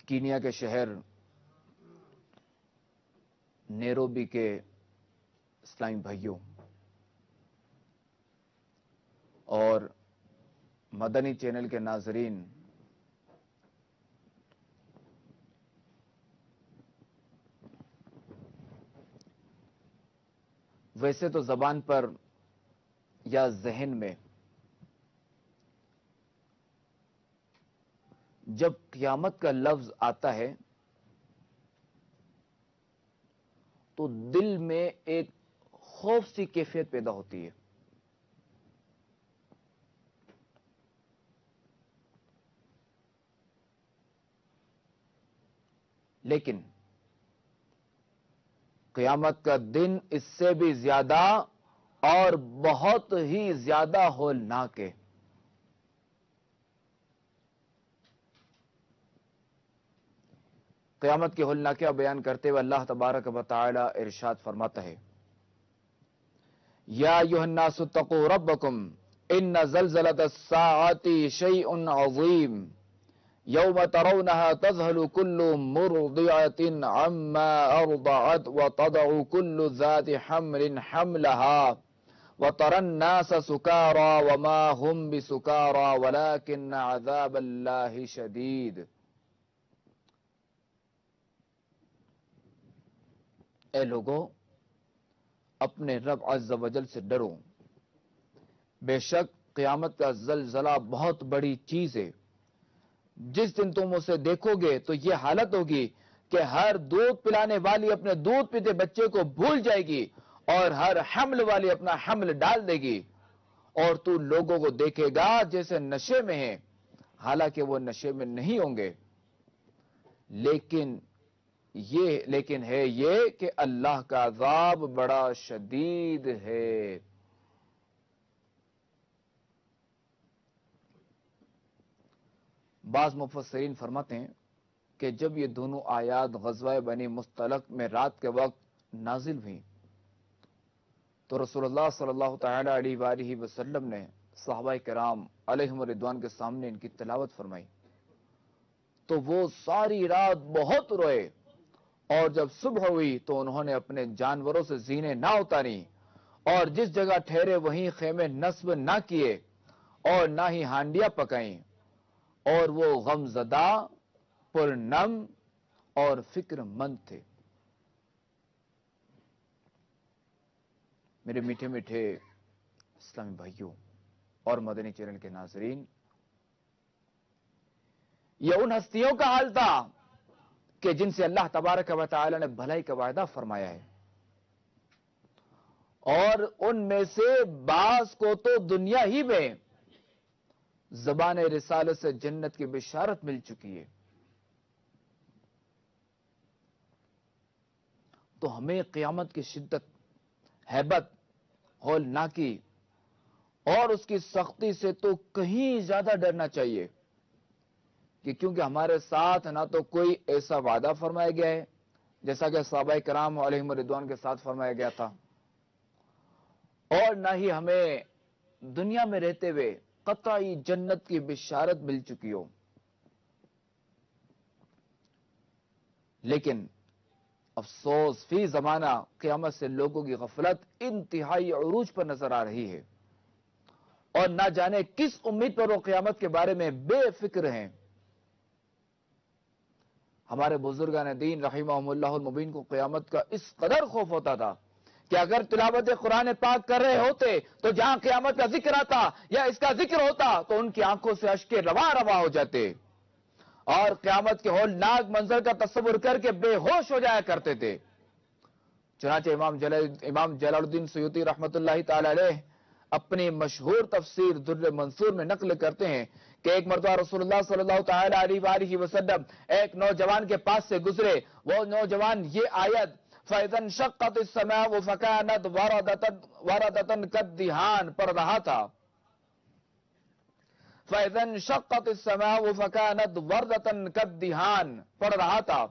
Kenya کے شہر Nairobi کے اسلامی بھائیوں اور مدنی چینل کے ناظرین، ویسے تو زبان پر یا ذہن میں جب قیامت کا لفظ آتا ہے تو دل میں ایک خوف سی کیفیت پیدا ہوتی ہے. لیکن قیامت کا دن اس سے بھی زیادہ اور بہت ہی زیادہ ہولناک ہے. قیامت کی ہولناکیاں بیان کرتے ہوئے اللہ تبارک و تعالی ارشاد فرماتا ہے، یا ایھا الناس اتقوا ربکم ان زلزلۃ الساعۃ شیء عظیم یوم ترونها تذهل كل مرضعة عما ارضعت وتضع كل ذات حمل حملها وترى الناس سكارى وما هم بسكارى ولكن عذاب الله شدید. اے لوگو، اپنے رب عز و جل سے ڈرو، بے شک قیامت کا زلزلہ بہت بڑی چیز ہے. جس دن تم اسے دیکھو گے تو یہ حالت ہوگی کہ ہر دودھ پلانے والی اپنے دودھ پیتے بچے کو بھول جائے گی اور ہر حمل والی اپنا حمل ڈال دے گی، اور تو لوگوں کو دیکھے گا جیسے نشے میں ہیں، حالانکہ وہ نشے میں نہیں ہوں گے. لیکن ہے یہ کہ اللہ کا عذاب بڑا شدید ہے. بعض مفسرین فرماتے ہیں کہ جب یہ دونوں آیات غزوہ بنی مصطلق میں رات کے وقت نازل ہوئیں تو رسول اللہ صلی اللہ تعالی علیہ وآلہ وسلم نے صحابہ کرام علیہم رضوان کے سامنے ان کی تلاوت فرمائی تو وہ ساری رات بہت روئے، اور جب صبح ہوئی تو انہوں نے اپنے جانوروں سے زینے نہ اتاری اور جس جگہ ٹھہرے وہیں خیمے نصب نہ کیے اور نہ ہی ہانڈیاں پکائیں، اور وہ غم زدہ، پرنم اور فکر مند تھے. میرے میٹھے میٹھے اسلامی بھائیوں اور مدنی چینل کے ناظرین، یہ ان ہستیوں کا حال تھا کہ جن سے اللہ تبارک و تعالی نے بھلائی کا وعدہ فرمایا ہے، اور ان میں سے بعض کو تو دنیا ہی میں زبان رسالت سے جنت کی بشارت مل چکی ہے. تو ہمیں قیامت کی شدت، ہیبت، ہولناکی اور اس کی سختی سے تو کہیں زیادہ ڈرنا چاہیے، کہ کیونکہ ہمارے ساتھ نہ تو کوئی ایسا وعدہ فرمایا گیا ہے جیسا کہ صحابہ کرام علیہم رضوان کے ساتھ فرمایا گیا تھا، اور نہ ہی ہمیں دنیا میں رہتے ہوئے قطعی جنت کی بشارت مل چکی ہو. لیکن افسوس فی زمانہ قیامت سے لوگوں کی غفلت انتہائی عروج پر نظر آ رہی ہے، اور نہ جانے کس امید پر وہ قیامت کے بارے میں بے فکر ہیں. ہمارے بزرگان دین رحمہم اللہ المبین کو قیامت کا اس قدر خوف ہوتا تھا کہ اگر تلاوت قرآن پاک کر رہے ہوتے تو جہاں قیامت کا ذکر آتا یا اس کا ذکر ہوتا تو ان کی آنکھوں سے اشکیں رواں رواں ہو جاتے، اور قیامت کے ہولناک منظر کا تصور کر کے بے ہوش ہو جایا کرتے تھے. چنانچہ امام جلال الدین سیوطی رحمت اللہ تعالی علیہ اپنی مشہور تفسیر در منصور میں نقل کرتے ہیں کہ ایک مرتبہ رسول اللہ صلی اللہ تعالی علیہ وآلہ وسلم ایک نوجوان کے پاس سے گزرے. وہ نوجوان یہ آیت فَإِذَا انشَقَّتِ السَّمَاءُ فَكَانَتْ وَرَدَةً كَالدِّهَانِ پڑھ رہا تھا. فَإِذَا انشَقَّتِ السَّمَاءُ فَكَانَتْ وَرْدَةً كَالدِّهَانِ پڑھ رہا تھا.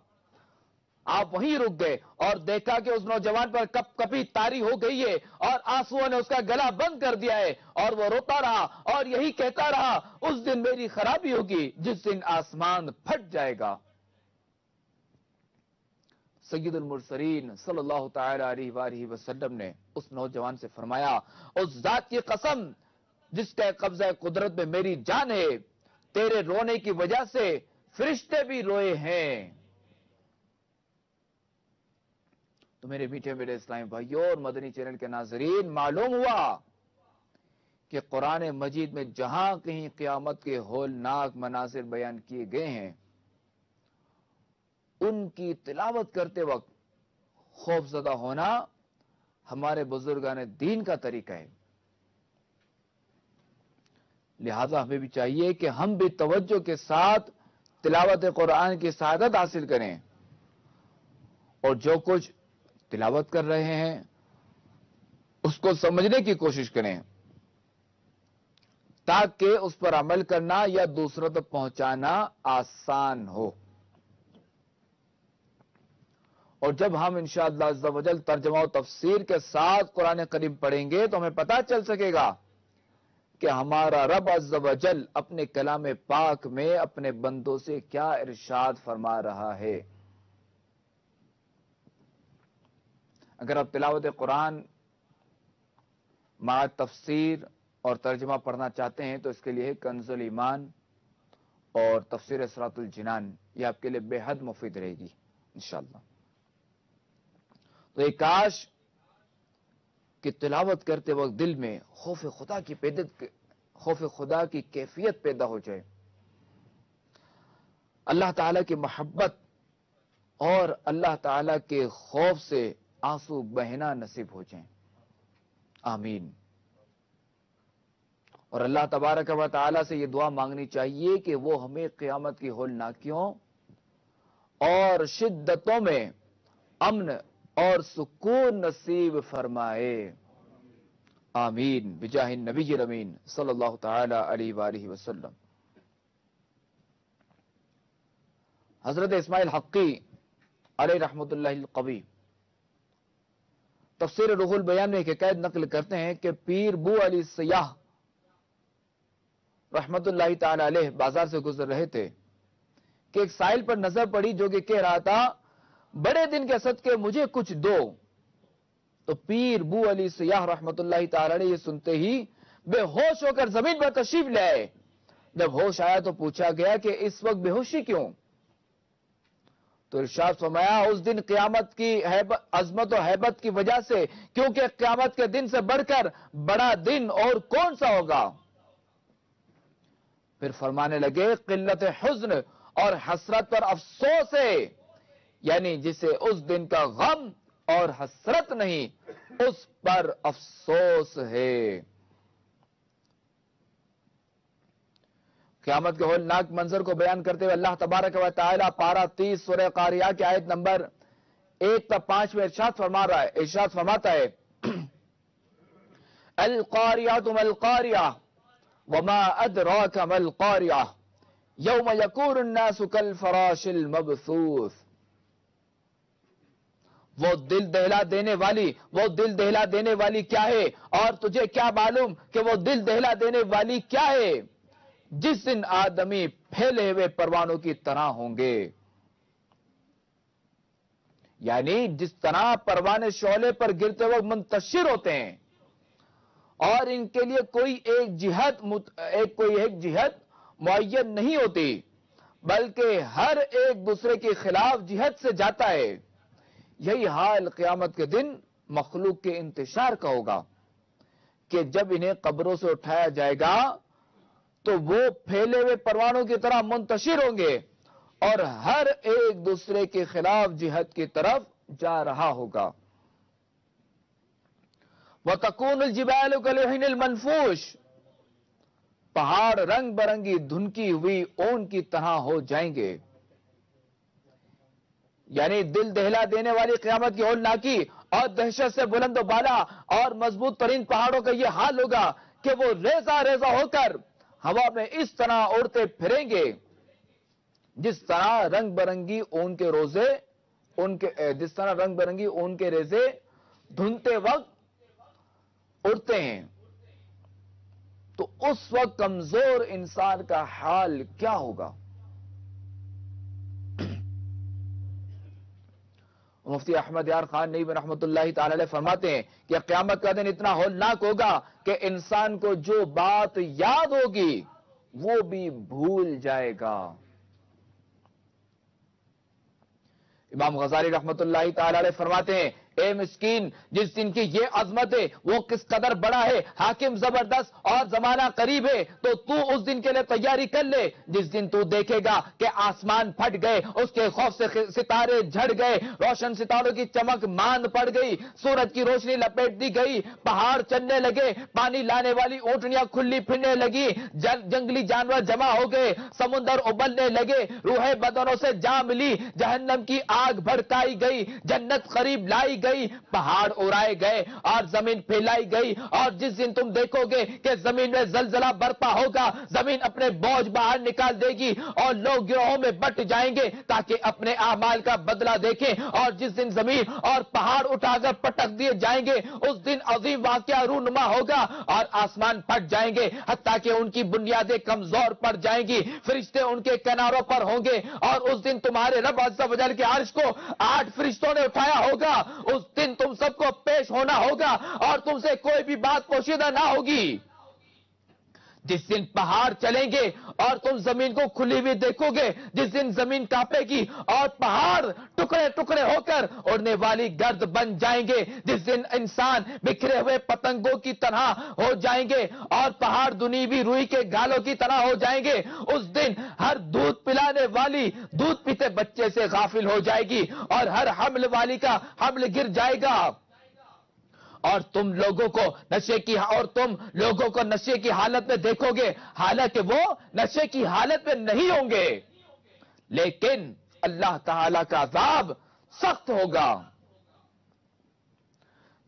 آپ وہیں رک گئے اور دیکھا کہ اس نوجوان پر کپ کپی طاری ہو گئی ہے اور آنسوؤں نے اس کا گلا بند کر دیا ہے، اور وہ روتا رہا اور یہی کہتا رہا، اس دن میری خرابی ہوگی جس دن آسمان پھٹ جائے گا. سید المرسلین صلی اللہ تعالی علیہ وآلہ وسلم نے اس نوجوان سے فرمایا، اس ذات کی قسم جس کا قبضہ قدرت میں میری جان ہے، تیرے رونے کی وجہ سے فرشتے بھی روئے ہیں۔ تو میرے میٹھے میرے اسلامی بھائیوں اور مدنی چینل کے ناظرین، معلوم ہوا کہ قرآن مجید میں جہاں کہیں قیامت کے ہولناک مناظر بیان کیے گئے ہیں، ان کی تلاوت کرتے وقت خوف زدہ ہونا ہمارے بزرگان دین کا طریقہ ہے۔ لہذا ہمیں بھی چاہیے کہ ہم بھی توجہ کے ساتھ تلاوت قرآن کی سعادت حاصل کریں، اور جو کچھ تلاوت کر رہے ہیں اس کو سمجھنے کی کوشش کریں، تاکہ اس پر عمل کرنا یا دوسروں تک پہنچانا آسان ہو۔ اور جب ہم انشاءاللہ عز و جل ترجمہ و تفسیر کے ساتھ قرآن کریم پڑھیں گے تو ہمیں پتہ چل سکے گا کہ ہمارا رب عز و جل اپنے کلام پاک میں اپنے بندوں سے کیا ارشاد فرما رہا ہے۔ اگر آپ تلاوت قرآن مع تفسیر اور ترجمہ پڑھنا چاہتے ہیں تو اس کے لیے کنز الایمان اور تفسیر صراط الجنان، یہ آپ کے لیے بے حد مفید رہے گی انشاءاللہ۔ تو ایک کاش کہ تلاوت کرتے وقت دل میں خوف خدا کی کیفیت پیدا ہو جائے، اللہ تعالیٰ کی محبت اور اللہ تعالیٰ کے خوف سے آنسو بہنا نصیب ہو جائیں، آمین۔ اور اللہ تبارک و تعالیٰ سے یہ دعا مانگنی چاہیے کہ وہ ہمیں قیامت کی ہولناکیوں اور شدتوں میں امن اور سکون نصیب فرمائے، آمین، بجاہ النبی الامین صلی اللہ تعالی علیہ وآلہ وسلم۔ حضرت اسماعیل حقی علیہ رحمت اللہ القوی تفسیر روح البیان میں ایک حکایت نقل کرتے ہیں کہ پیر بو علی سیاح رحمت اللہ تعالی علیہ بازار سے گزر رہے تھے کہ ایک سائل پر نظر پڑی جو کہ کہہ رہا تھا، بڑے دن کے صدقے مجھے کچھ دو۔ تو پیر بو علی سیاح رحمت اللہ تعالی علیہ یہ سنتے ہی بے ہوش ہو کر زمین پر تشریف لے آئے۔ جب ہوش آیا تو پوچھا گیا کہ اس وقت بے ہوشی کیوں؟ تو ارشاد فرمایا، اس دن قیامت کی عظمت و ہیبت کی وجہ سے، کیونکہ قیامت کے دن سے بڑھ کر بڑا دن اور کون سا ہوگا؟ پھر فرمانے لگے، قلت حزن اور حسرت پر افسوس ہے، یعنی جسے اس دن کا غم اور حسرت نہیں، اس پر افسوس ہے۔ قیامت کے ہولناک منظر کو بیان کرتے ہوئے اللہ تبارک و تعالی پارہ 30 سورہ قاریہ کی آیت نمبر 1 تا 5 میں ارشاد فرماتا ہے، القاریۃ ما القاریہ وما ادراک ما القاریہ یوم یکون الناس کالفراش المبثوث۔ وہ دل دہلا دینے والی کیا ہے، اور تجھے کیا معلوم کہ وہ دل دہلا دینے والی کیا ہے؟ جس دن آدمی پھیلے ہوئے پروانوں کی طرح ہوں گے، یعنی جس طرح پروانے شعلے پر گرتے وقت منتشر ہوتے ہیں، اور ان کے لیے کوئی ایک جہت معین نہیں ہوتی، بلکہ ہر ایک دوسرے کے خلاف جہت سے جاتا ہے، یہی حال قیامت کے دن مخلوق کے انتشار کا ہوگا کہ جب انہیں قبروں سے اٹھایا جائے گا تو وہ پھیلے ہوئے پروانوں کی طرح منتشر ہوں گے اور ہر ایک دوسرے کے خلاف جہت کی طرف جا رہا ہوگا۔ وَتَكُونُ الْجِبَالُ كَالْعِهْنِ الْمَنْفُوشِ، پہاڑ رنگ برنگی دھنکی ہوئی اون کی طرح ہو جائیں گے، یعنی دل دہلا دینے والی قیامت کی ہولناکی اور دہشت سے بلند و بالا اور مضبوط ترین پہاڑوں کا یہ حال ہوگا کہ وہ ریزہ ریزہ ہو کر ہوا میں اس طرح اڑتے پھریں گے جس طرح رنگ برنگی اون کے ریزے دھنتے وقت اڑتے ہیں۔ تو اس وقت کمزور انسان کا حال کیا ہوگا؟ مفتی احمد یار خان نئی رحمۃ اللہ تعالی علیہ فرماتے ہیں کہ قیامت کا دن اتنا ہولناک ہوگا کہ انسان کو جو بات یاد ہوگی وہ بھی بھول جائے گا۔ امام غزالی رحمت اللہ تعالی علیہ فرماتے ہیں، اے مسکین، جس دن کی یہ عظمت ہے وہ کس قدر بڑا ہے، حاکم زبردست اور زمانہ قریب ہے، تو اس دن کے لیے تیاری کر لے جس دن تو دیکھے گا کہ آسمان پھٹ گئے، اس کے خوف سے ستارے جھڑ گئے، روشن ستاروں کی چمک ماند پڑ گئی، سورج کی روشنی لپیٹ دی گئی، پہاڑ چلنے لگے، پانی لانے والی اونٹنیاں کھلی پھرنے لگی، جنگلی جانور جمع ہو گئے، سمندر ابلنے لگے، روحیں بدنوں سے جا ملی، جہنم کی آگ بھڑکائی گئی، جنت قریب لائی گئی، پہاڑ اڑائے گئے اور زمین پھیلائی گئی، اور جس دن تم دیکھو گے کہ زمین میں زلزلہ برپا ہوگا، زمین اپنے بوجھ باہر نکال دے گی اور لوگ گروہوں میں بٹ جائیں گے تاکہ اپنے اعمال کا بدلہ دیکھیں، اور جس دن زمین اور پہاڑ اٹھا کر پٹک دیے جائیں گے اس دن عظیم واقعہ رونما ہوگا اور آسمان پھٹ جائیں گے حتیٰ کہ ان کی بنیادیں کمزور پڑ جائیں گی، فرشتے ان کے کناروں پر ہوں گے، اور اس دن تمہارے رب عز و جل کے عرش کو 8 فرشتوں نے اٹھایا ہوگا، اس دن تم سب کو پیش ہونا ہوگا اور تم سے کوئی بھی بات پوشیدہ نہ ہوگی۔ جس دن پہاڑ چلیں گے اور تم زمین کو کھلی ہوئی دیکھو گے، جس دن زمین کانپے گی اور پہاڑ ٹکڑے ٹکڑے ہو کر اڑنے والی گرد بن جائیں گے، جس دن انسان بکھرے ہوئے پتنگوں کی طرح ہو جائیں گے اور پہاڑ دنی بھی روئی کے گالوں کی طرح ہو جائیں گے، اس دن ہر دودھ پلانے والی دودھ پیتے بچے سے غافل ہو جائے گی اور ہر حمل والی کا حمل گر جائے گا، اور تم لوگوں کو نشے کی حالت میں دیکھو گے، حالانکہ وہ نشے کی حالت میں نہیں ہوں گے، لیکن اللہ تعالی کا عذاب سخت ہوگا۔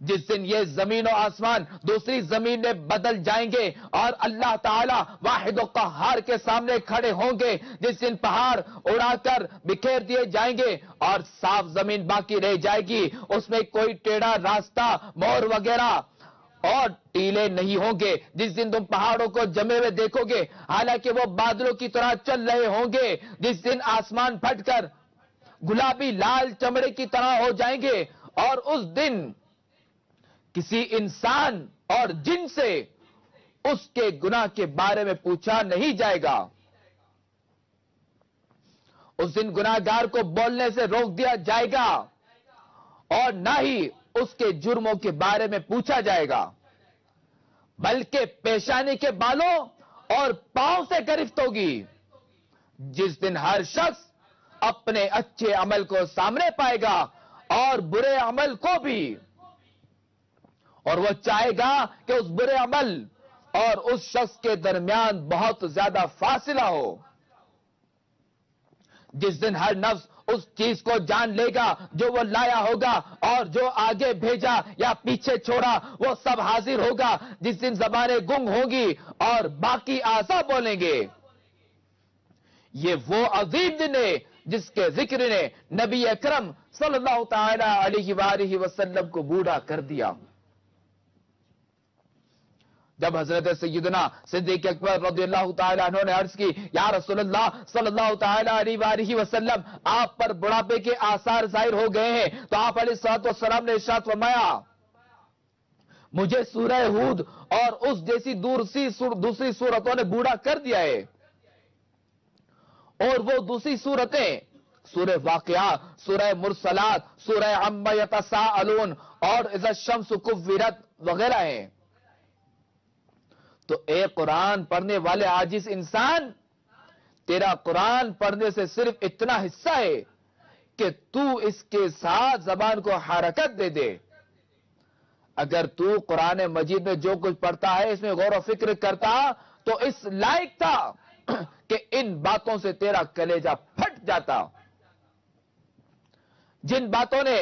جس دن یہ زمین و آسمان دوسری زمین میں بدل جائیں گے اور اللہ تعالی واحد و قہار کے سامنے کھڑے ہوں گے، جس دن پہاڑ اڑا کر بکھیر دیے جائیں گے اور صاف زمین باقی رہ جائے گی، اس میں کوئی ٹیڑھا راستہ، مور وغیرہ اور ٹیلے نہیں ہوں گے، جس دن تم پہاڑوں کو جمے ہوئے دیکھو گے حالانکہ وہ بادلوں کی طرح چل رہے ہوں گے، جس دن آسمان پھٹ کر گلابی لال چمڑے کی طرح ہو جائیں گے، اور اس دن کسی انسان اور جن سے اس کے گناہ کے بارے میں پوچھا نہیں جائے گا، اس دن گناہگار کو بولنے سے روک دیا جائے گا اور نہ ہی اس کے جرموں کے بارے میں پوچھا جائے گا، بلکہ پیشانی کے بالوں اور پاؤں سے گرفت ہوگی، جس دن ہر شخص اپنے اچھے عمل کو سامنے پائے گا اور برے عمل کو بھی، اور وہ چاہے گا کہ اس برے عمل اور اس شخص کے درمیان بہت زیادہ فاصلہ ہو، جس دن ہر نفس اس چیز کو جان لے گا جو وہ لایا ہوگا، اور جو آگے بھیجا یا پیچھے چھوڑا وہ سب حاضر ہوگا، جس دن زبانیں گنگ ہوں گی اور باقی اعضاء بولیں گے۔ یہ وہ عظیم دن ہے جس کے ذکر نے نبی اکرم صلی اللہ تعالی علیہ وآلہ وسلم کو بوڑھا کر دیا۔ جب حضرت سیدنا صدیق اکبر رضی اللہ تعالی عنہ نے عرض کی، یا رسول اللہ صلی اللہ تعالی علیہ وآلہ وسلم، آپ پر بڑھاپے کے آثار ظاہر ہو گئے ہیں، تو آپ علیہ السلام نے ارشاد فرمایا، مجھے سورہ ہود اور اس جیسی دوسری سورتوں نے بوڑھا کر دیا ہے، اور وہ دوسری سورتیں سورہ واقعہ، سورہ مرسلات، سورہ عما یتساءلون اور اذا الشمس کورت وغیرہ ہیں۔ تو اے قرآن پڑھنے والے عاجز انسان، تیرا قرآن پڑھنے سے صرف اتنا حصہ ہے کہ تو اس کے ساتھ زبان کو حرکت دے دے۔ اگر تو قرآن مجید میں جو کچھ پڑھتا ہے اس میں غور و فکر کرتا تو اس لائق تھا کہ ان باتوں سے تیرا کلیجہ پھٹ جاتا، جن باتوں نے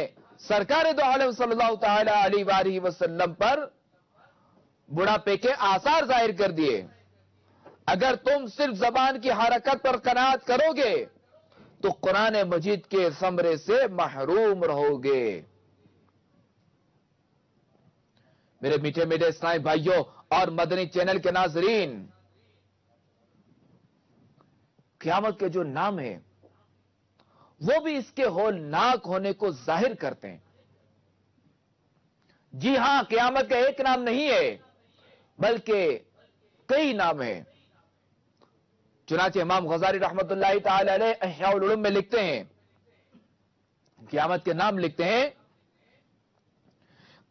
سرکار دو عالم صلی اللہ تعالی علیہ وآلہ وسلم پر بڑھاپے کے آثار ظاہر کر دیے۔ اگر تم صرف زبان کی حرکت پر قناعت کرو گے تو قرآن مجید کے ثمرے سے محروم رہو گے۔ میرے میٹھے میٹھے اسلامی بھائیوں اور مدنی چینل کے ناظرین، قیامت کے جو نام ہیں وہ بھی اس کے ہولناک ہونے کو ظاہر کرتے ہیں۔ جی ہاں، قیامت کا ایک نام نہیں ہے بلکہ کئی نام ہیں۔ چنانچہ امام غزالی رحمت اللہ تعالی علیہ احیاء العلوم میں لکھتے ہیں، قیامت کے نام لکھتے ہیں: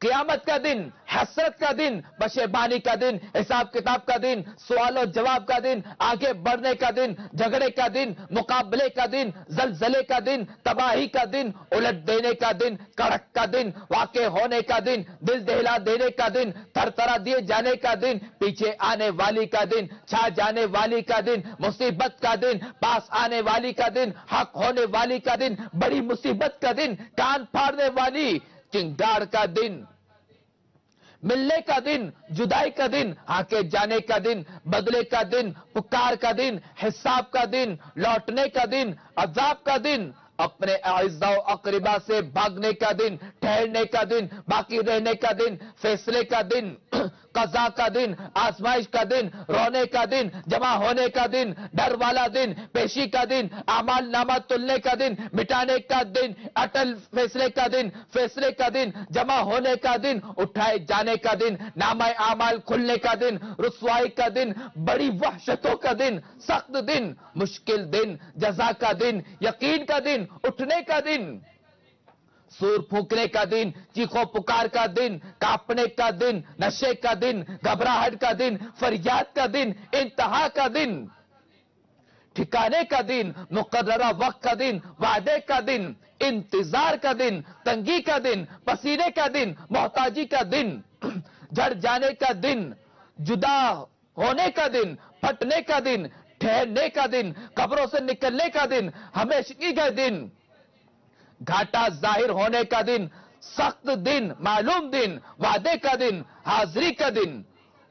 قیامت کا دن، حسرت کا دن، پشیمانی کا دن، حساب کتاب کا دن، سوال و جواب کا دن، آگے بڑھنے کا دن، جھگڑے کا دن، مقابلے کا دن، زلزلے کا دن، تباہی کا دن، الٹ دینے کا دن، کڑک کا دن، واقع ہونے کا دن، دل دہلا دینے کا دن، تھرتھرا دیے جانے کا دن، پیچھے آنے والی کا دن، چھا جانے والی کا دن، مصیبت کا دن، پاس آنے والی کا دن، حق ہونے والی کا دن، بڑی مصیبت کا دن، کان پھاڑنے والی چنگاڑ کا دن، ملنے کا دن، جدائی کا دن، ہانکے جانے کا دن، بدلے کا دن، پکار کا دن، حساب کا دن، لوٹنے کا دن، عذاب کا دن، اپنے اعزاء و اقربا سے بھاگنے کا دن، ٹھہرنے کا دن، باقی رہنے کا دن، فیصلے کا دن، قضا کا دن، آزمائش کا دن، رونے کا دن، جمع ہونے کا دن، ڈر والا دن، پیشی کا دن، اعمال نامہ تلنے کا دن، مٹانے کا دن، اٹل فیصلے کا دن، فیصلے کا دن، جمع ہونے کا دن، اٹھائے جانے کا دن، نامہ اعمال کھلنے کا دن، رسوائی کا دن، بڑی وحشتوں کا دن، سخت دن، مشکل دن، جزا کا دن، یقین کا دن، اٹھنے کا دن، سور پھونکنے کا دن، چیخو پکار کا دن، کانپنے کا دن، نشے کا دن، گھبراہٹ کا دن، فریاد کا دن، انتہا کا دن، ٹھکانے کا دن، مقررہ وقت کا دن، وعدے کا دن، انتظار کا دن، تنگی کا دن، پسینے کا دن، محتاجی کا دن، جھڑ جانے کا دن، جدا ہونے کا دن، پھٹنے کا دن، ٹھہرنے کا دن، قبروں سے نکلنے کا دن، ہمیشگی کا دن، گھاٹا ظاہر ہونے کا دن، سخت دن، معلوم دن، وعدے کا دن، حاضری کا دن،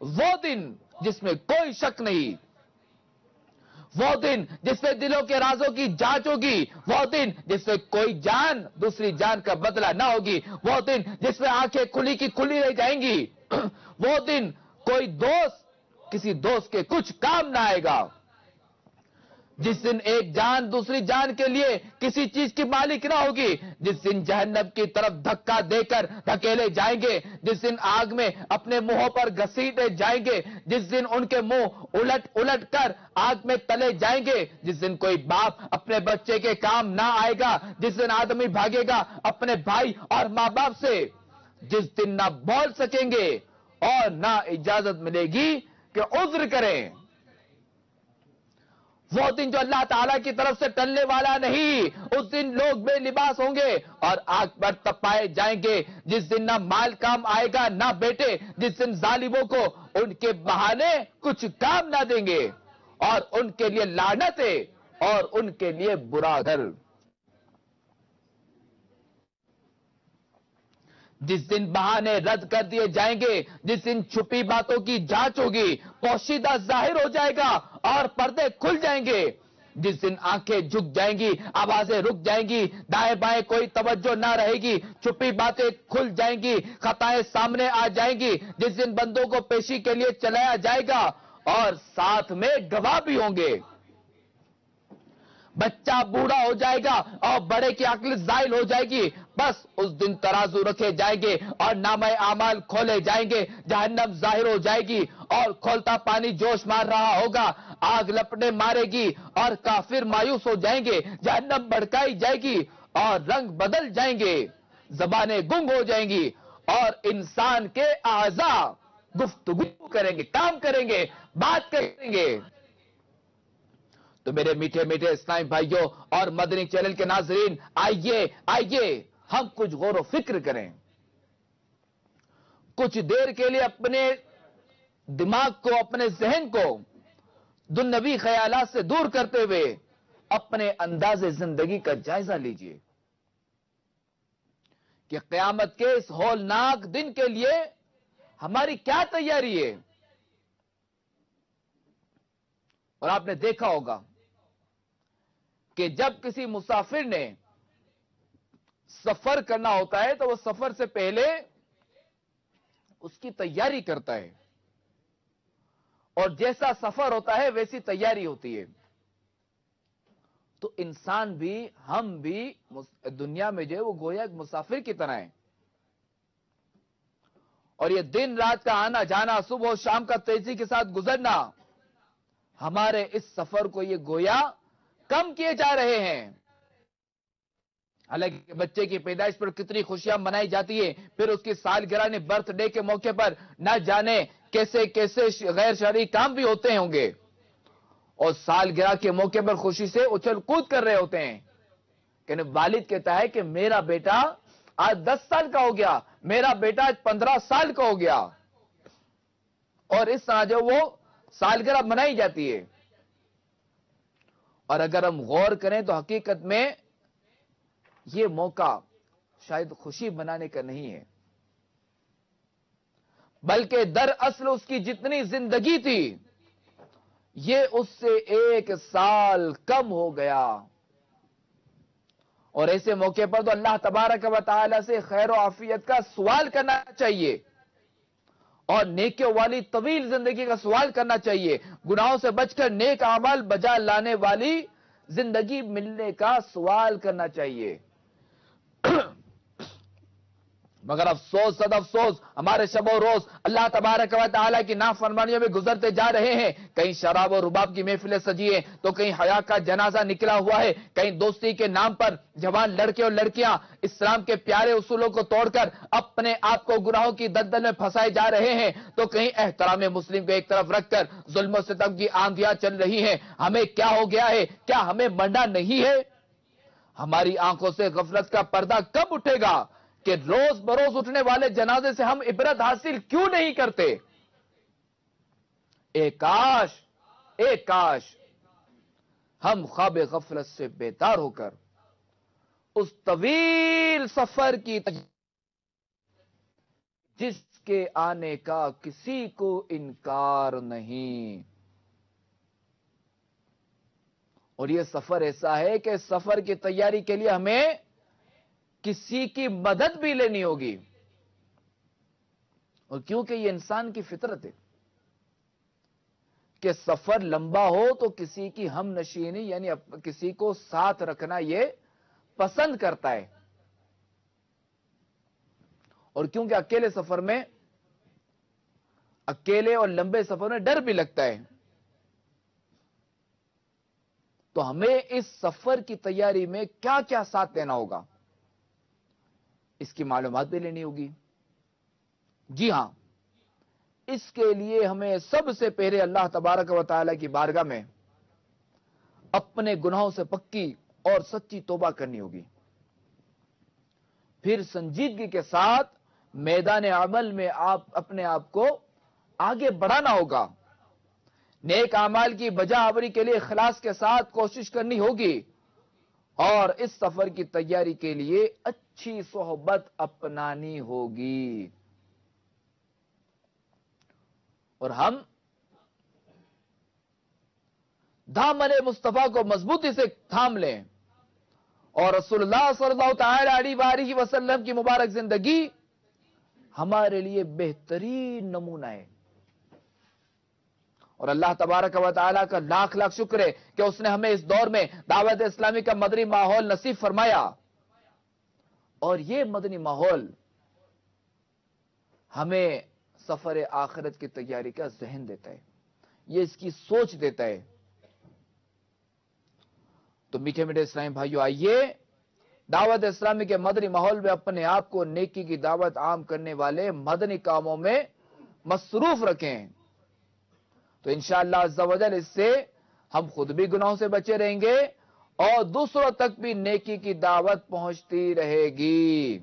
وہ دن جس میں کوئی شک نہیں، وہ دن جس میں دلوں کے رازوں کی جانچ ہوگی، وہ دن جس میں کوئی جان دوسری جان کا بدلہ نہ ہوگی، وہ دن جس میں آنکھیں کھلی کی کھلی رہ جائیں گی، وہ دن کوئی دوست کسی دوست کے کچھ کام نہ آئے گا، جس دن ایک جان دوسری جان کے لیے کسی چیز کی مالک نہ ہوگی، جس دن جہنم کی طرف دھکا دے کر دھکیلے جائیں گے، جس دن آگ میں اپنے منہوں پر گھسیٹے جائیں گے، جس دن ان کے منہ الٹ الٹ کر آگ میں تلے جائیں گے، جس دن کوئی باپ اپنے بچے کے کام نہ آئے گا، جس دن آدمی بھاگے گا اپنے بھائی اور ماں باپ سے، جس دن نہ بول سکیں گے اور نہ اجازت ملے گی کہ عذر کریں، وہ دن جو اللہ تعالیٰ کی طرف سے ٹلنے والا نہیں، اس دن لوگ بے لباس ہوں گے اور آگ پر تپائے جائیں گے، جس دن نہ مال کام آئے گا نہ بیٹے، جس دن ظالموں کو ان کے بہانے کچھ کام نہ دیں گے اور ان کے لیے لعنت ہے اور ان کے لیے برا گھر، جس دن بہانے رد کر دیے جائیں گے، جس دن چھپی باتوں کی جانچ ہوگی، پوشیدہ ظاہر ہو جائے گا اور پردے کھل جائیں گے، جس دن آنکھیں جھک جائیں گی، آوازیں رک جائیں گی، دائیں بائیں کوئی توجہ نہ رہے گی، چھپی باتیں کھل جائیں گی، خطائیں سامنے آ جائیں گی، جس دن بندوں کو پیشی کے لیے چلایا جائے گا اور ساتھ میں گواہ بھی ہوں گے، بچہ بوڑھا ہو جائے گا اور بڑے کی عقل زائل ہو جائے گی، بس اس دن ترازو رکھے جائیں گے اور نامہ اعمال کھولے جائیں گے، جہنم ظاہر ہو جائے گی اور کھولتا پانی جوش مار رہا ہوگا، آگ لپٹیں مارے گی اور کافر مایوس ہو جائیں گے، جہنم بھڑکائی جائے گی اور رنگ بدل جائیں گے، زبانیں گنگ ہو جائیں گی اور انسان کے اعضاء گفتگو کریں گے، کام کریں گے، بات کریں گے۔ تو میرے میٹھے میٹھے اسلامی بھائیوں اور مدنی چینل کے ناظرین، آئیے ہم کچھ غور و فکر کریں، کچھ دیر کے لیے اپنے دماغ کو، اپنے ذہن کو دنیوی خیالات سے دور کرتے ہوئے اپنے انداز زندگی کا جائزہ لیجئے کہ قیامت کے اس ہولناک دن کے لیے ہماری کیا تیاری ہے۔ اور آپ نے دیکھا ہوگا کہ جب کسی مسافر نے سفر کرنا ہوتا ہے تو وہ سفر سے پہلے اس کی تیاری کرتا ہے، اور جیسا سفر ہوتا ہے ویسی تیاری ہوتی ہے۔ تو انسان بھی، ہم بھی دنیا میں جو ہے وہ گویا ایک مسافر کی طرح ہیں، اور یہ دن رات کا آنا جانا، صبح و شام کا تیزی کے ساتھ گزرنا، ہمارے اس سفر کو یہ گویا کم کیے جا رہے ہیں۔ حالانکہ بچے کی پیدائش پر کتنی خوشیاں منائی جاتی ہے، پھر اس کی سالگرہ برتھ ڈے کے موقع پر نہ جانے کیسے کیسے غیر شرعی کام بھی ہوتے ہوں گے، اور سالگرہ کے موقع پر خوشی سے اچھل کود کر رہے ہوتے ہیں، کہ والد کہتا ہے کہ میرا بیٹا آج 10 سال کا ہو گیا، میرا بیٹا آج 15 سال کا ہو گیا، اور اس طرح جو وہ سالگرہ منائی جاتی ہے۔ اور اگر ہم غور کریں تو حقیقت میں یہ موقع شاید خوشی منانے کا نہیں ہے، بلکہ دراصل اس کی جتنی زندگی تھی یہ اس سے 1 سال کم ہو گیا، اور ایسے موقع پر تو اللہ تبارک و تعالی سے خیر و عافیت کا سوال کرنا چاہیے، اور نیکیوں والی طویل زندگی کا سوال کرنا چاہیے، گناہوں سے بچ کر نیک اعمال بجا لانے والی زندگی ملنے کا سوال کرنا چاہیے۔ مگر افسوس صد افسوس، ہمارے شب و روز اللہ تبارک و تعالیٰ کی نافرمانیوں میں گزرتے جا رہے ہیں۔ کہیں شراب و رباب کی محفلیں سجی ہیں تو کہیں حیا کا جنازہ نکلا ہوا ہے، کہیں دوستی کے نام پر جوان لڑکے اور لڑکیاں اسلام کے پیارے اصولوں کو توڑ کر اپنے آپ کو گناہوں کی دلدل میں پھنسائے جا رہے ہیں، تو کہیں احترام مسلم کو ایک طرف رکھ کر ظلم و ستم کی آندھیاں چل رہی ہیں۔ ہمیں کیا ہو گیا ہے؟ کیا ہمیں مرنا نہیں ہے؟ ہماری آنکھوں سے غفلت کا پردہ کب اٹھے گا کہ روز بروز اٹھنے والے جنازے سے ہم عبرت حاصل کیوں نہیں کرتے؟ اے کاش ہم خواب غفلت سے بیدار ہو کر اس طویل سفر کی جس کے آنے کا کسی کو انکار نہیں، اور یہ سفر ایسا ہے کہ سفر کی تیاری کے لیے ہمیں کسی کی مدد بھی لینی ہوگی، اور کیونکہ یہ انسان کی فطرت ہے کہ سفر لمبا ہو تو کسی کی ہم نشینی یعنی کسی کو ساتھ رکھنا یہ پسند کرتا ہے، اور کیونکہ اکیلے سفر میں، اکیلے اور لمبے سفر میں ڈر بھی لگتا ہے، تو ہمیں اس سفر کی تیاری میں کیا کیا ساتھ لینا ہوگا اس کی معلومات بھی لینی ہوگی۔ جی ہاں، اس کے لیے ہمیں سب سے پہلے اللہ تبارک و تعالی کی بارگاہ میں اپنے گناہوں سے پکی اور سچی توبہ کرنی ہوگی، پھر سنجیدگی کے ساتھ میدان عمل میں اپنے آپ کو آگے بڑھانا ہوگا، نیک اعمال کی بجا آوری کے لیے اخلاص کے ساتھ کوشش کرنی ہوگی، اور اس سفر کی تیاری کے لیے اچھی صحبت اپنانی ہوگی، اور ہم دامن مصطفیٰ کو مضبوطی سے تھام لیں، اور رسول اللہ صلی اللہ تعالی علیہ وآلہ وسلم کی مبارک زندگی ہمارے لیے بہترین نمونہ ہے، اور اللہ تبارک و تعالیٰ کا لاکھ لاکھ شکر ہے کہ اس نے ہمیں اس دور میں دعوت اسلامی کا مدنی ماحول نصیب فرمایا، اور یہ مدنی ماحول ہمیں سفر آخرت کی تیاری کا ذہن دیتا ہے، یہ اس کی سوچ دیتا ہے۔ تو میٹھے میٹھے اسلامی بھائیو، آئیے دعوت اسلامی کے مدنی ماحول میں اپنے آپ کو نیکی کی دعوت عام کرنے والے مدنی کاموں میں مصروف رکھیں، تو انشاءاللہ عز و جل اس سے ہم خود بھی گناہوں سے بچے رہیں گے اور دوسروں تک بھی نیکی کی دعوت پہنچتی رہے گی۔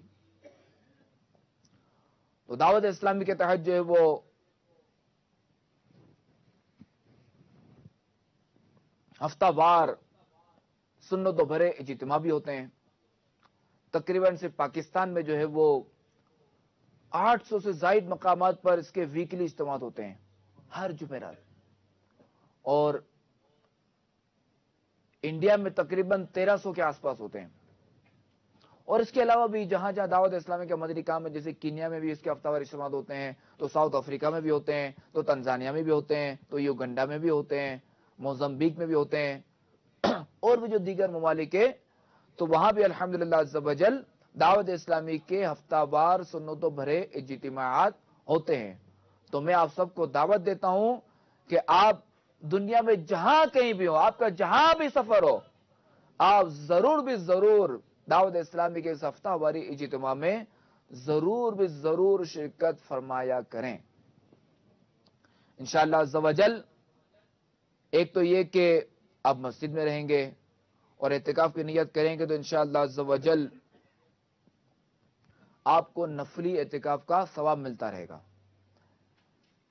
تو دعوت اسلامی کے تحت جو ہے وہ ہفتہ وار سنت و بھرے اجتماع بھی ہوتے ہیں، تقریباً صرف پاکستان میں جو ہے وہ 800 سے زائد مقامات پر اس کے ویکلی اجتماعات ہوتے ہیں ہر جمعرات، اور انڈیا میں تقریباً 1300 کے آس پاس ہوتے ہیں، اور اس کے علاوہ بھی جہاں جہاں دعوت اسلامی کا مدنی کام ہے، جیسے کینیا میں بھی اس کے ہفتہ وار اجتماعات ہوتے ہیں، تو ساؤتھ افریقہ میں بھی ہوتے ہیں، تو تنزانیہ میں بھی ہوتے ہیں، تو یوگنڈا میں بھی ہوتے ہیں، موزمبیق میں بھی ہوتے ہیں، اور بھی جو دیگر ممالک ہے تو وہاں بھی الحمدللہ عز و جل دعوت اسلامی کے ہفتہ وار سنتوں بھرے اجتماعات ہوتے ہیں. تو میں آپ سب کو دعوت دیتا ہوں کہ آپ دنیا میں جہاں کہیں بھی ہو، آپ کا جہاں بھی سفر ہو، آپ ضرور بھی ضرور دعوت اسلامی کے اس ہفتہ واری اجتماع میں ضرور بھی ضرور شرکت فرمایا کریں. انشاءاللہ عز و جل ایک تو یہ کہ آپ مسجد میں رہیں گے اور اعتکاف کی نیت کریں گے تو انشاءاللہ عز و جل آپ کو نفلی اعتکاف کا ثواب ملتا رہے گا.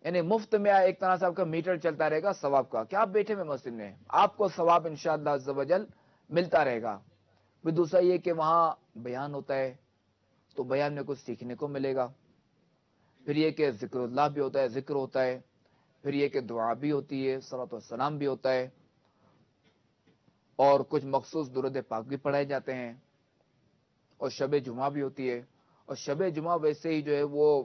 یعنی مفت میں ایک طرح سے آپ کا میٹر چلتا رہے گا ثواب کا کہ آپ بیٹھے میں مسجد میں آپ کو ثواب انشاءاللہ عز و جل ملتا رہے گا. پھر دوسرا یہ کہ وہاں بیان ہوتا ہے تو بیان میں کچھ سیکھنے کو ملے گا. پھر یہ کہ ذکر اللہ بھی ہوتا ہے، ذکر ہوتا ہے. پھر یہ کہ دعا بھی ہوتی ہے، صلاۃ والسلام بھی ہوتا ہے، اور کچھ مخصوص درود پاک بھی پڑھائے جاتے ہیں، اور شب جمعہ بھی ہوتی ہے. اور شب جمعہ ویسے ہی جو ہے وہ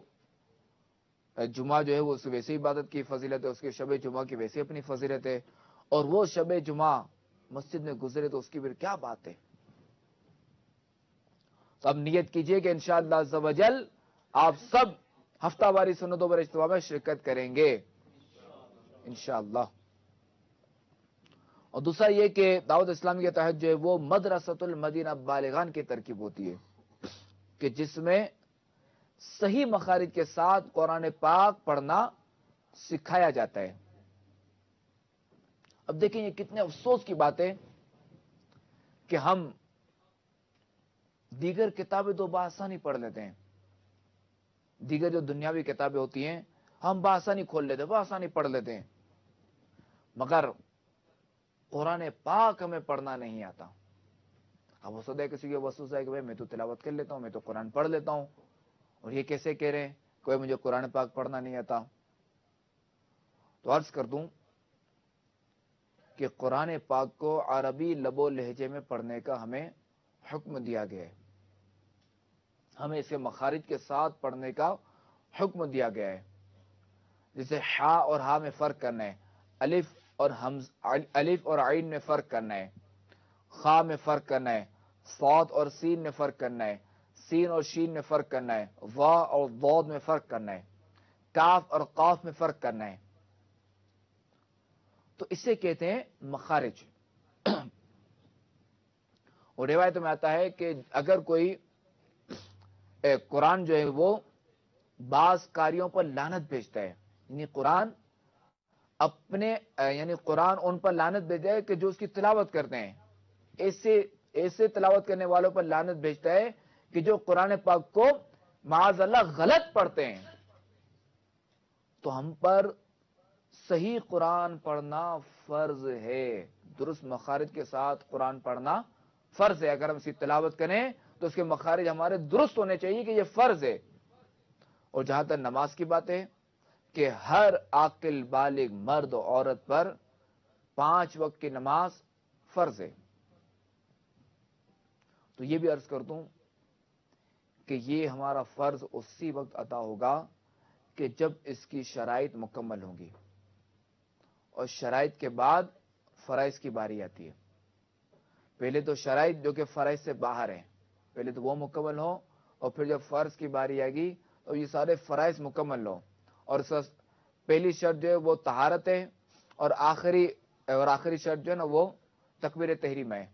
جمعہ جو ہے وہ اس ویسے عبادت کی فضیلت ہے، اس کے شب جمعہ کی ویسے اپنی فضیلت ہے. اور وہ شب جمعہ مسجد میں گزرے تو اس کی پھر کیا بات ہے. تو اب نیت کیجئے کہ انشاءاللہ عز و جل آپ سب ہفتہ واری سنتوں پر اجتماع میں شرکت کریں گے انشاءاللہ. اور دوسرا یہ کہ دعوت اسلامی کے تحت جو ہے وہ مدرسۃ المدینہ بالغان کی ترکیب ہوتی ہے کہ جس میں صحیح مخارج کے ساتھ قرآن پاک پڑھنا سکھایا جاتا ہے. اب دیکھیں یہ کتنے افسوس کی بات ہے کہ ہم دیگر کتابیں تو بآسانی پڑھ لیتے ہیں، دیگر جو دنیاوی کتابیں ہوتی ہیں ہم بآسانی کھول لیتے ہیں، بآسانی پڑھ لیتے ہیں، مگر قرآن پاک ہمیں پڑھنا نہیں آتا. اب ہو سکتا ہے کسی کے وسوسہ ہے کہ میں تو تلاوت کر لیتا ہوں، میں تو قرآن پڑھ لیتا ہوں، اور یہ کیسے کہہ رہے ہیں کوئی مجھے قرآن پاک پڑھنا نہیں آتا. تو عرض کر دوں کہ قرآن پاک کو عربی لب و لہجے میں پڑھنے کا ہمیں حکم دیا گیا ہے، ہمیں اسے مخارج کے ساتھ پڑھنے کا حکم دیا گیا ہے. جسے ہا اور ہا میں فرق کرنا ہے، الف اور عین میں فرق کرنا ہے، خا میں فرق کرنا ہے، صاد اور سین میں فرق کرنا ہے، سین اور شین میں فرق کرنا ہے، وا اور ضاد میں فرق کرنا ہے، کاف اور قاف میں فرق کرنا ہے. تو اسے کہتے ہیں مخارج. اور روایت میں آتا ہے کہ اگر کوئی قرآن جو ہے وہ بعض کاریوں پر لعنت بھیجتا ہے، یعنی قرآن ان پر لعنت بھیجتا ہے کہ جو اس کی تلاوت کرتے ہیں، ایسے تلاوت کرنے والوں پر لعنت بھیجتا ہے کہ جو قرآن پاک کو معاذ اللہ غلط پڑھتے ہیں. تو ہم پر صحیح قرآن پڑھنا فرض ہے، درست مخارج کے ساتھ قرآن پڑھنا فرض ہے. اگر ہم اس کی تلاوت کریں تو اس کے مخارج ہمارے درست ہونے چاہیے کہ یہ فرض ہے. اور جہاں تک نماز کی بات ہے کہ ہر عاقل بالغ مرد و عورت پر 5 وقت کی نماز فرض ہے. تو یہ بھی عرض کر دوں کہ یہ ہمارا فرض اسی وقت ادا ہوگا کہ جب اس کی شرائط مکمل ہوں گی، اور شرائط کے بعد فرائض کی باری آتی ہے. پہلے تو شرائط جو کہ فرائض سے باہر ہیں پہلے تو وہ مکمل ہو، اور پھر جب فرض کی باری آئے گی تو یہ سارے فرائض مکمل ہو. اور پہلی شرط جو ہے وہ طہارت ہے، اور آخری شرط جو ہے نا وہ تکبیر تحریمہ ہے.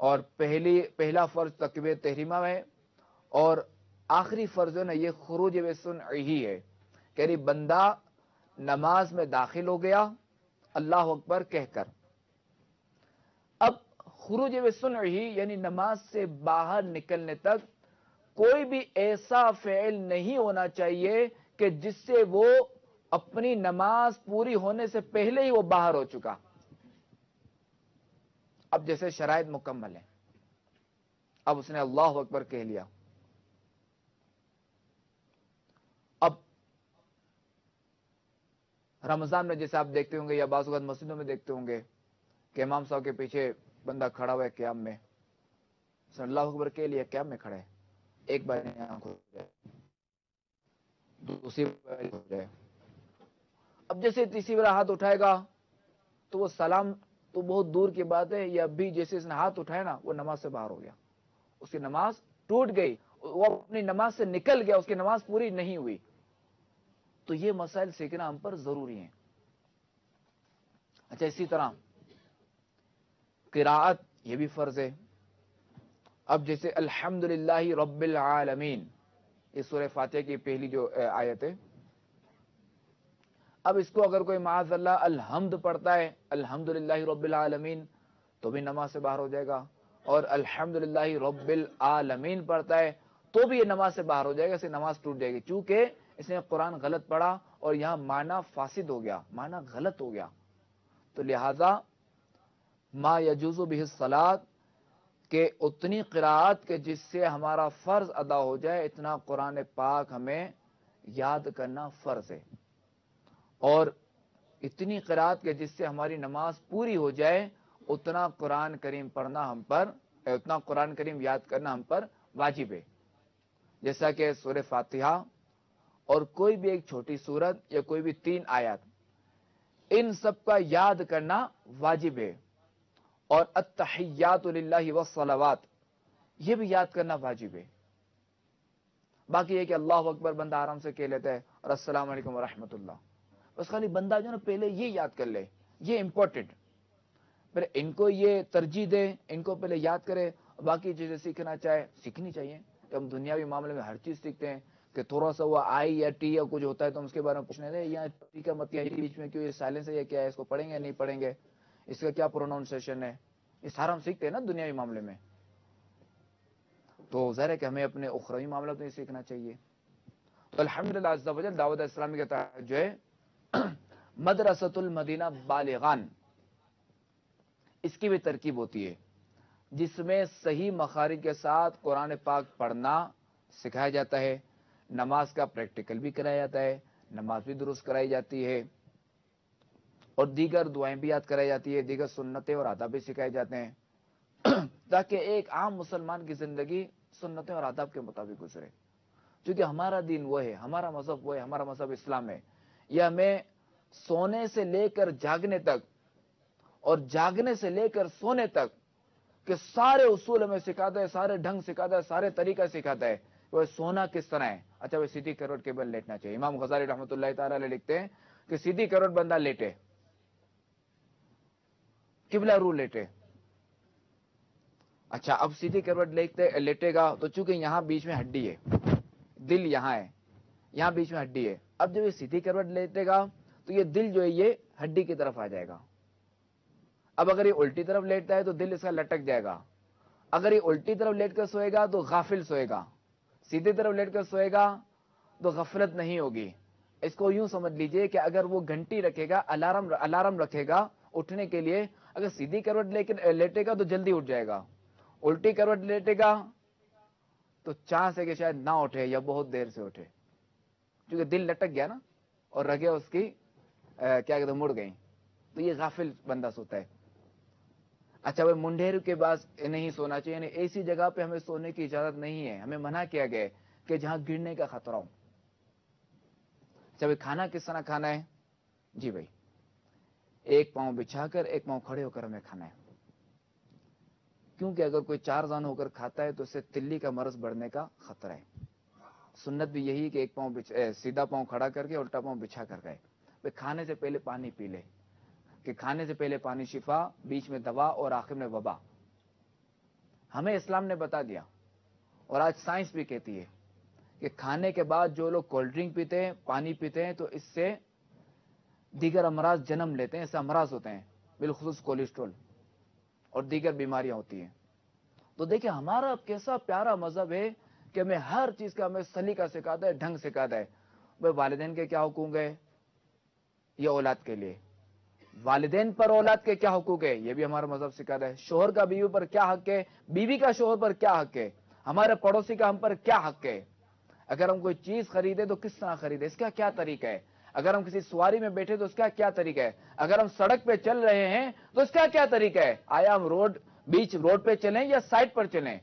اور پہلا فرض تکبیر تحریمہ ہے، اور آخری فرض جو ہے نا یہ خروج بسنعہ ہے، یعنی بندہ نماز میں داخل ہو گیا اللہ اکبر کہہ کر. اب خروج بسنعہ یعنی نماز سے باہر نکلنے تک کوئی بھی ایسا فعل نہیں ہونا چاہیے کہ جس سے وہ اپنی نماز پوری ہونے سے پہلے ہی وہ باہر ہو چکا. اب جیسے شرائط مکمل ہیں، اب اس نے اللہ اکبر کہہ لیا، اب رمضان میں جیسے آپ دیکھتے ہوں گے یا بعض اوقات مسجدوں میں دیکھتے ہوں گے کہ امام صاحب کے پیچھے بندہ کھڑا ہوا ہے قیام میں، اس نے اللہ اکبر کہہ لیا، قیام میں کھڑا ہے، ایک بار آنکھ ہو جائے، دوسری بار ہو جائے. اب جیسے تیسری بار ہاتھ اٹھائے گا تو وہ سلام تو بہت دور کی بات ہے. یہ اب بھی جیسے اس نے ہاتھ اٹھایا نا وہ نماز سے باہر ہو گیا, اس کی نماز ٹوٹ گئی, وہ اپنی نماز سے نکل گیا, اس کی نماز پوری نہیں ہوئی. تو یہ مسائل سیکھنا ہم پر ضروری ہیں. اچھا, اسی طرح قراءت یہ بھی فرض ہے. اب جیسے الحمدللہ رب العالمین, یہ سورہ فاتحہ کی پہلی جو آیت ہے, اب اس کو اگر کوئی معاذ اللہ الحمد پڑھتا ہے, الحمدللہ رب العالمین, تو بھی نماز سے باہر ہو جائے گا. اور الحمدللہ رب العالمین پڑھتا ہے تو بھی یہ نماز سے باہر ہو جائے گا, اسے نماز ٹوٹ جائے گی, چونکہ اس نے قرآن غلط پڑھا اور یہاں معنی فاسد ہو گیا, معنی غلط ہو گیا. تو لہذا ما یجوز بہ الصلاۃ, کہ اتنی قراءت کے جس سے ہمارا فرض ادا ہو جائے, اتنا قرآن پاک ہمیں یاد کرنا فرض ہے. اور اتنی قراءت کے جس سے ہماری نماز پوری ہو جائے, اتنا قرآن کریم پڑھنا ہم پر, اتنا قرآن کریم یاد کرنا ہم پر واجب ہے. جیسا کہ سورہ فاتحہ اور کوئی بھی ایک چھوٹی سورت یا کوئی بھی 3 آیات, ان سب کا یاد کرنا واجب ہے. اور التحیات للہ والصلوات, یہ بھی یاد کرنا واجب ہے. باقی یہ کہ اللہ اکبر بندہ آرام سے کہہ لیتا ہے, اور السلام علیکم ورحمۃ اللہ, بس خالی بندہ جو نا پہلے یہ یاد کر لے, یہ امپورٹنٹ. پھر ان کو یہ ترجیح دے, ان کو پہلے یاد کرے, باقی چیزیں سیکھنا چاہے سیکھنی چاہیے. کہ ہم دنیاوی معاملے میں ہر چیز سیکھتے ہیں, کہ تھوڑا سا وہ آئی یا ٹی یا کچھ ہوتا ہے تو ہم اس کے بارے میں پوچھنے دیں, یا ٹی کا مت بیچ میں کیوں, یہ سائلنس ہے, یہ کیا ہے, اس کو پڑھیں گے یا نہیں پڑھیں گے, اس کا کیا پروناؤنسیشن ہے, یہ سارا ہم سیکھتے ہیں نا دنیاوی معاملے میں. تو ظاہر ہے کہ ہمیں اپنے اخروی معاملات میں سیکھنا چاہیے. تو الحمدللہ عز و جل دعوت اسلامی کے تحت جو ہے مدرسۃ المدینہ بالغان, اس کی بھی ترکیب ہوتی ہے, جس میں صحیح مخارج کے ساتھ قرآن پاک پڑھنا سکھایا جاتا ہے, نماز کا پریکٹیکل بھی کرایا جاتا ہے, نماز بھی درست کرائی جاتی ہے, اور دیگر دعائیں بھی یاد کرائی جاتی ہے, دیگر سنتیں اور آداب بھی سکھائے جاتے ہیں, تاکہ ایک عام مسلمان کی زندگی سنتیں اور آداب کے مطابق گزرے. کیونکہ ہمارا دین وہ ہے, ہمارا مذہب وہ ہے, ہمارا مذہب اسلام ہے. یہ ہمیں سونے سے لے کر جاگنے تک اور جاگنے سے لے کر سونے تک کہ سارے اصول ہمیں سکھاتا ہے, سارے ڈھنگ سکھاتا ہے, سارے طریقہ سکھاتا ہے. وہ سونا کس طرح ہے, اچھا وہ سیدھی کروٹ کے بل لیٹنا چاہیے. امام غزالی رحمۃ اللہ تعالی علیہ لکھتے ہیں کہ سیدھی کروٹ بندہ لیٹے, قبلہ رو لیٹے. اچھا اب سیدھی کروٹ لیٹے گا تو چونکہ یہاں بیچ میں ہڈی ہے, دل یہاں ہے, یہاں بیچ میں ہڈی ہے. اب جب یہ سیدھی کروٹ لیٹے گا تو یہ دل جو ہے یہ ہڈی کی طرف آ جائے گا. اب اگر یہ الٹی طرف لیٹتا ہے تو دل اس کا لٹک جائے گا. اگر یہ الٹی طرف لیٹ کر سوئے گا تو غافل سوئے گا, سیدھی طرف لیٹ کر سوئے گا تو غفلت نہیں ہوگی. اس کو یوں سمجھ لیجئے کہ اگر وہ گھنٹی رکھے گا, الارم رکھے گا اٹھنے کے لیے, اگر سیدھی کروٹ لیٹے گا تو جلدی اٹھ جائے گا, الٹی کروٹ لیٹے گا تو چانس ہے کہ شاید نہ اٹھے یا بہت دیر سے اٹھے, کیونکہ دل لٹک گیا نا اور رگیں اس کی کیا کہتے ہیں مڑ گئیں. تو یہ غافل بندہ سوتا ہے. اچھا وہ منڈیر کے پاس نہیں سونا چاہیے, یعنی ایسی جگہ پہ ہمیں سونے کی اجازت نہیں ہے, ہمیں منع کیا گیا ہے کہ جہاں گرنے کا خطرہ ہو. اچھا بھائی کھانا کس طرح کھانا ہے, جی بھائی ایک پاؤں بچھا کر ایک پاؤں کھڑے ہو کر ہمیں کھانا ہے. کیونکہ اگر کوئی 4 زانو ہو کر کھاتا ہے تو اسے تلی کا مرض بڑھنے کا خطرہ ہے. سنت بھی یہی کہ ایک پاؤں سیدھا پاؤں کھڑا کر کے الٹا پاؤں بچھا کر گئے. بھائی کھانے سے پہلے پانی پی لے, کہ کھانے سے پہلے پانی شفا, بیچ میں دوا اور آخر میں وبا. ہمیں اسلام نے بتا دیا, اور آج سائنس بھی کہتی ہے کہ کھانے کے بعد جو لوگ کولڈ ڈرنک پیتے ہیں, پانی پیتے ہیں, تو اس سے دیگر امراض جنم لیتے ہیں, ایسے امراض ہوتے ہیں, بالخصوص کولیسٹرول اور دیگر بیماریاں ہوتی ہیں. تو دیکھیں ہمارا کیسا پیارا مذہب ہے کہ ہمیں ہر چیز کا ہمیں سلیقہ سکھاتا ہے, ڈھنگ سکھاتا ہے. بھائی والدین کے کیا حقوق ہے, یہ اولاد کے لیے. والدین پر اولاد کے کیا حقوق ہے, یہ بھی ہمارا مذہب سکھاتا ہے. شوہر کا بیوی پر کیا حق ہے, بیوی کا شوہر پر کیا حق ہے, ہمارے پڑوسی کا ہم پر کیا حق ہے. اگر ہم کوئی چیز خریدے تو کس طرح خریدے, اس کا کیا طریقہ ہے. اگر ہم کسی سواری میں بیٹھے تو اس کا کیا طریقہ ہے. اگر ہم سڑک پہ چل رہے ہیں تو اس کا کیا طریقہ ہے. آیا ہم بیچ روڈ پہ چلیں یا سائڈ پر چلیں,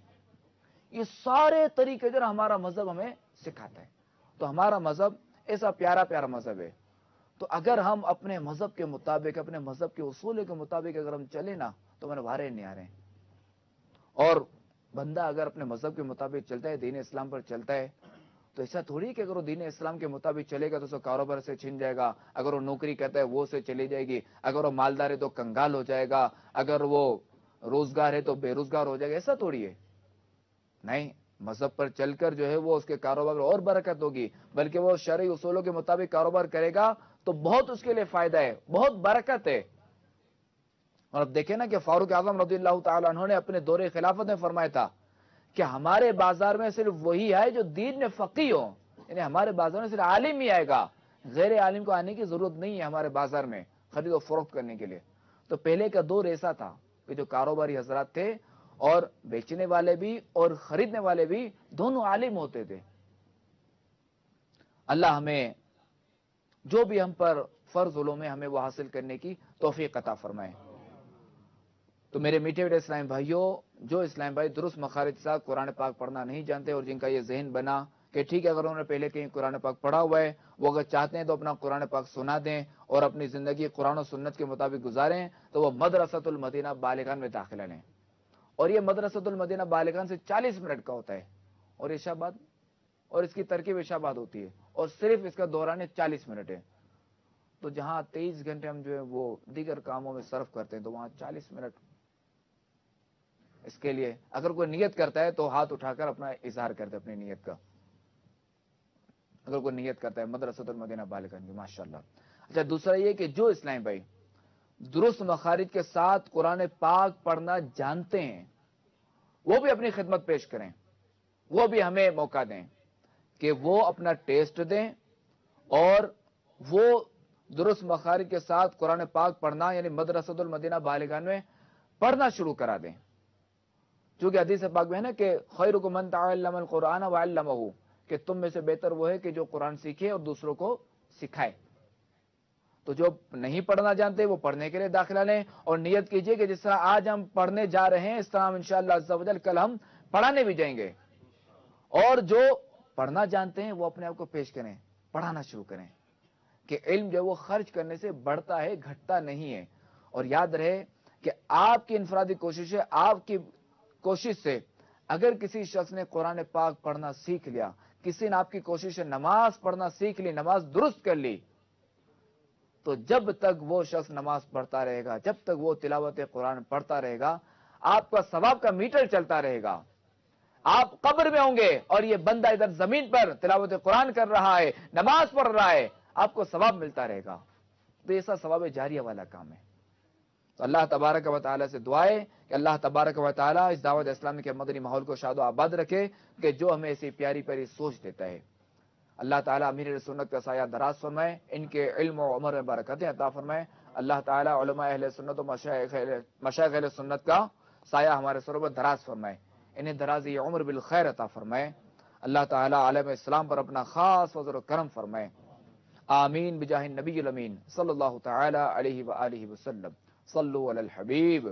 یہ سارے طریقے جو ہمارا مذہب ہمیں سکھاتا ہے. تو ہمارا مذہب ایسا پیارا پیارا مذہب ہے. تو اگر ہم اپنے مذہب کے مطابق، اپنے مذہب کے اصولوں کے مطابق اگر ہم چلیں نا تو ہمارے وارے نہیں آ رہے ہیں. اور بندہ اگر اپنے مذہب کے مطابق چلتا ہے، دین اسلام پر چلتا ہے، تو ایسا تھوڑی کہ اگر وہ دین اسلام کے مطابق چلے گا تو اس کو کاروبار سے چھن جائے گا، اگر وہ نوکری کرتا ہے وہ سے چلی جائے گی، اگر وہ مالدار ہے تو کنگال ہو جائے گا، اگر وہ روزگار ہے تو بے روزگار ہو جائے گا. ایسا تھوڑی ہے. نہیں، مذہب پر چل کر جو ہے وہ اس کے کاروبار میں اور برکت ہوگی، بلکہ وہ شرعی اصولوں کے مطابق کاروبار کرے گا تو بہت اس کے لیے فائدہ ہے، بہت برکت ہے. اور اب دیکھیں نا کہ فاروق اعظم رضی اللہ تعالی عنہ نے اپنے دور خلافت میں فرمایا تھا کہ ہمارے بازار میں صرف وہی آئے جو دین میں فقیہ ہو، یعنی ہمارے بازار میں صرف عالم ہی آئے گا، غیر عالم کو آنے کی ضرورت نہیں ہے ہمارے بازار میں خرید و فروخت کرنے کے لیے. تو پہلے کا دور ایسا تھا کہ جو کاروباری حضرات تھے اور بیچنے والے بھی اور خریدنے والے بھی دونوں عالم ہوتے تھے. اللہ ہمیں جو بھی ہم پر فرض علوم ہے ہمیں وہ حاصل کرنے کی توفیق عطا فرمائے. تو میرے میٹھے میٹھے اسلام بھائیوں، جو اسلام بھائی درست مخارج کے ساتھ قرآن پاک پڑھنا نہیں جانتے اور جن کا یہ ذہن بنا کہ ٹھیک ہے اگر انہوں نے پہلے کہیں قرآن پاک پڑھا ہوا ہے، وہ اگر چاہتے ہیں تو اپنا قرآن پاک سنا دیں اور اپنی زندگی قرآن و سنت کے مطابق گزاریں، تو وہ مدرسۃ المدینہ بالغان میں داخلہ لیں. اور یہ مدرسۃ المدینہ بالغان سے 40 منٹ کا ہوتا ہے، اور عشاء اور اس کی ترکیب عشاء بعد ہوتی ہے، اور صرف اس کا دوران 40 منٹ ہے. تو جہاں 23 گھنٹے ہم جو ہے وہ دیگر کاموں میں صرف کرتے ہیں، تو وہاں 40 منٹ اس کے لیے اگر کوئی نیت کرتا ہے تو ہاتھ اٹھا کر اپنا اظہار کرتے اپنی نیت کا. اگر کوئی نیت کرتا ہے مدرسۃ المدینہ بالغان کی، ماشاءاللہ. اچھا، دوسرا یہ کہ جو اسلام بھائی درست مخارج کے ساتھ قرآن پاک پڑھنا جانتے ہیں وہ بھی اپنی خدمت پیش کریں، وہ بھی ہمیں موقع دیں کہ وہ اپنا ٹیسٹ دیں اور وہ درست مخارج کے ساتھ قرآن پاک پڑھنا یعنی مدرسۃ المدینہ بالغان میں پڑھنا شروع کرا دیں. چونکہ حدیث پاک میں ہے نا کہ خیرکم من تعلم القرآن وعلمہ، کہ تم میں سے بہتر وہ ہے کہ جو قرآن سیکھے اور دوسروں کو سکھائے. تو جو نہیں پڑھنا جانتے وہ پڑھنے کے لیے داخلہ لیں اور نیت کیجئے کہ جس طرح آج ہم پڑھنے جا رہے ہیں اس طرح ہم انشاءاللہ عز و جل کل ہم پڑھانے بھی جائیں گے. اور جو پڑھنا جانتے ہیں وہ اپنے آپ کو پیش کریں، پڑھانا شروع کریں کہ علم جو وہ خرچ کرنے سے بڑھتا ہے، گھٹتا نہیں ہے. اور یاد رہے کہ آپ کی انفرادی کوشش ہے، آپ کی کوشش سے اگر کسی شخص نے قرآن پاک پڑھنا سیکھ لیا، کسی نے آپ کی کوشش سے نماز پڑھنا سیکھ لی، نماز درست کر لی، تو جب تک وہ شخص نماز پڑھتا رہے گا، جب تک وہ تلاوت قرآن پڑھتا رہے گا، آپ کا ثواب کا میٹر چلتا رہے گا. آپ قبر میں ہوں گے اور یہ بندہ ادھر زمین پر تلاوت قرآن کر رہا ہے، نماز پڑھ رہا ہے، آپ کو ثواب ملتا رہے گا. تو ایسا ثواب جاریہ والا کام ہے. تو اللہ تبارک و تعالیٰ سے دعا ہے کہ اللہ تبارک و تعالیٰ اس دعوت اسلامی کے مدنی ماحول کو شاد و آباد رکھے کہ جو ہمیں ایسی پیاری پیاری سوچ دیتا ہے. اللہ تعالیٰ امیر سنت کا سایہ دراز فرمائے، ان کے علم و عمر میں برکتیں عطا فرمائے. اللہ تعالیٰ علماء اہل سنت و مشائخ اہل سنت کا سایہ ہمارے سروں پر دراز فرمائے، انہیں درازی عمر بالخیر عطا فرمائے. اللہ تعالیٰ عالم اسلام پر اپنا خاص فضل و کرم فرمائے. آمین بجاہ النبی الامین صلی اللہ تعالی علیہ وآلہ وسلم. صلو علی الحبیب.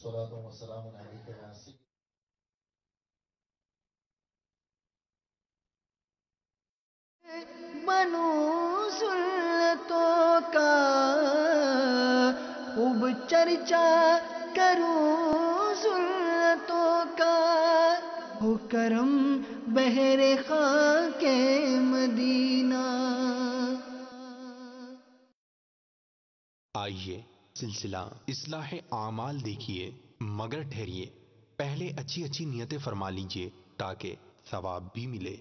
صلاۃ و سلام علیک یا سیدی. بنو سنتوں کا خوب چرچا کروں سنتوں کا، ہو کرم بہر خاک مدینہ. آئیے سلسلہ اصلاح اعمال دیکھیے، مگر ٹھہریے پہلے اچھی اچھی نیتیں فرما لیجئے تاکہ ثواب بھی ملے.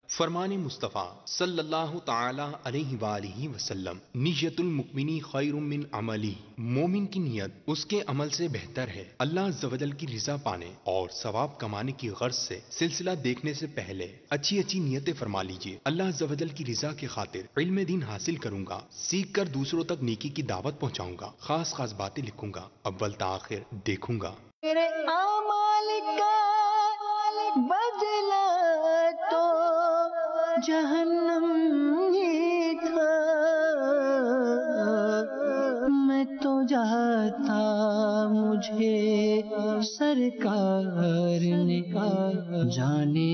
فرمان مصطفیٰ صلی اللہ تعالی علیہ وآلہ وسلم، نیت المؤمنی خیر من عملی، مومن کی نیت اس کے عمل سے بہتر ہے. اللہ عز و جل کی رضا پانے اور ثواب کمانے کی غرض سے سلسلہ دیکھنے سے پہلے اچھی اچھی نیتیں فرما لیجئے. اللہ عز و جل کی رضا کی خاطر علم دین حاصل کروں گا، سیکھ کر دوسروں تک نیکی کی دعوت پہنچاؤں گا، خاص خاص باتیں لکھوں گا، اول تاخر دیکھوں گا. میرے اعمال کا بدلہ تو جہنم ہی تھا، میں تو جاتا مجھے سرکار نے جانے